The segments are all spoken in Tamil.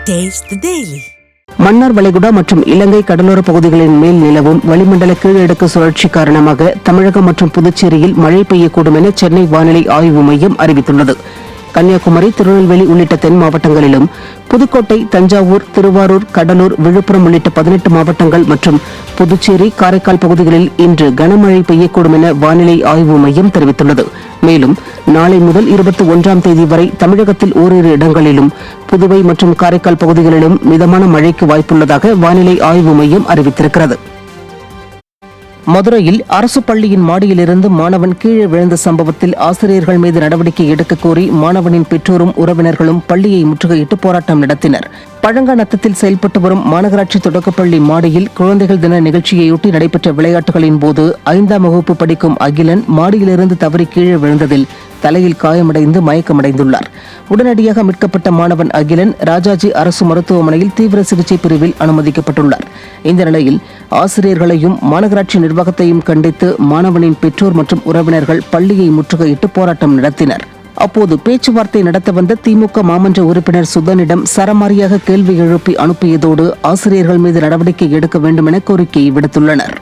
Taste the Daily. மன்னார் வளைகுடா மற்றும் இலங்கை கடலோர பகுதிகளின் மேல் நிலவும் வளிமண்டல கீழடுக்கு சுழற்சி காரணமாக தமிழகம் மற்றும் புதுச்சேரியில் மழை பெய்யக்கூடும் என சென்னை வானிலை ஆய்வு மையம் அறிவித்துள்ளது. கன்னியாகுமரி, திருநெல்வேலி உள்ளிட்ட தென் மாவட்டங்களிலும், புதுக்கோட்டை, தஞ்சாவூர், திருவாரூர், கடலூர், விழுப்புரம் உள்ளிட்ட 18 மாவட்டங்கள் மற்றும் புதுச்சேரி, காரைக்கால் பகுதிகளில் இன்று கனமழை பெய்யக்கூடும் என வானிலை ஆய்வு மையம் தெரிவித்துள்ளது. மேலும் நாளை முதல் 21ஆம் தேதி வரை தமிழகத்தில் ஓரிரு இடங்களிலும், புதுவை மற்றும் காரைக்கால் பகுதிகளிலும் மிதமான மழைக்கு வாய்ப்புள்ளதாக வானிலை ஆய்வு மையம் அறிவித்திருக்கிறது. மதுரையில் அரசு பள்ளியின் மாடியிலிருந்து மாணவன் கீழே விழுந்த சம்பவத்தில் ஆசிரியர்கள் மீது நடவடிக்கை எடுக்க கோரி மாணவனின் பெற்றோரும் உறவினர்களும் பள்ளியை முற்றுகையிட்டு போராட்டம் நடத்தினர். பழங்காநத்தத்தில் செயல்பட்டு வரும் மாநகராட்சி தொடக்கப்பள்ளி மாடியில் குழந்தைகள் தின நிகழ்ச்சியையொட்டி நடைபெற்ற விளையாட்டுகளின் போது 5ஆம் வகுப்பு படிக்கும் அகிலன் மாடியிலிருந்து தவறி கீழே விழுந்ததில் தலையில் காயமடைந்து மயக்கமடைந்துள்ளார். உடனடியாக மீட்கப்பட்ட மாணவன் அகிலன் ராஜாஜி அரசு மருத்துவமனையில் தீவிர சிகிச்சை பிரிவில் அனுமதிக்கப்பட்டுள்ளார். இந்த நிலையில் ஆசிரியர்களையும் மாநகராட்சி நிர்வாகத்தையும் கண்டித்து மாணவனின் பெற்றோர் மற்றும் உறவினர்கள் பள்ளியை முற்றுகையிட்டு போராட்டம் நடத்தினர். அப்போது பேச்சுவார்த்தை நடத்த வந்த திமுக மாமன்ற உறுப்பினர் சுதனிடம் சரமாரியாக கேள்வி எழுப்பி அனுப்பியதோடு ஆசிரியர்கள் மீது நடவடிக்கை எடுக்க வேண்டும் என கோரிக்கை விடுத்துள்ளனர்.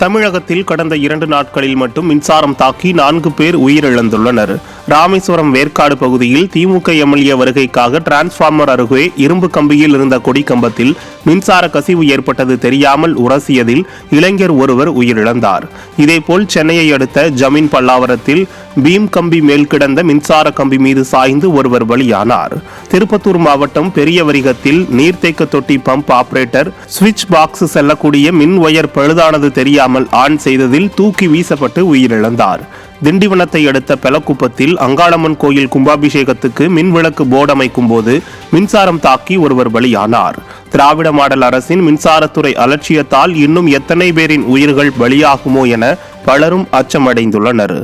தமிழகத்தில் கடந்த 2 நாட்களில் மட்டும் மின்சாரம் தாக்கி 4 பேர் உயிரிழந்துள்ளனர். ராமேஸ்வரம் வேற்காடு பகுதியில் திமுக எம்எல்ஏ வருகைக்காக டிரான்ஸ்பார்மர் அருகே இரும்பு கம்பியில் இருந்த கொடி கம்பத்தில் மின்சார கசிவு ஏற்பட்டது தெரியாமல் உரசியதில் இளைஞர் ஒருவர் உயிரிழந்தார். இதேபோல் சென்னையை அடுத்த ஜமீன் பல்லாவரத்தில் பீம் கம்பி மேல் கிடந்த மின்சார கம்பி மீது சாய்ந்து ஒருவர் பலியானார். திருப்பத்தூர் மாவட்டம் பெரியவரிகத்தில் நீர்த்தேக்க தொட்டி பம்ப் ஆபரேட்டர் சுவிட்ச் பாக்ஸ் செல்லக்கூடிய மின் ஒயர் பழுதானது தெரியாமல் ஆன் செய்ததில் தூக்கி வீசப்பட்டு உயிரிழந்தார். திண்டிவனத்தை அடுத்த பெலக்குப்பத்தில் அங்காளம்மன் கோயில் கும்பாபிஷேகத்துக்கு மின்விளக்கு போர்டு அமைக்கும் போது மின்சாரம் தாக்கி ஒருவர் பலியானார். திராவிட மாடல் அரசின் மின்சாரத்துறை அலட்சியத்தால் இன்னும் எத்தனை பேரின் உயிர்கள் பலியாகுமோ என பலரும் அச்சமடைந்துள்ளனர்.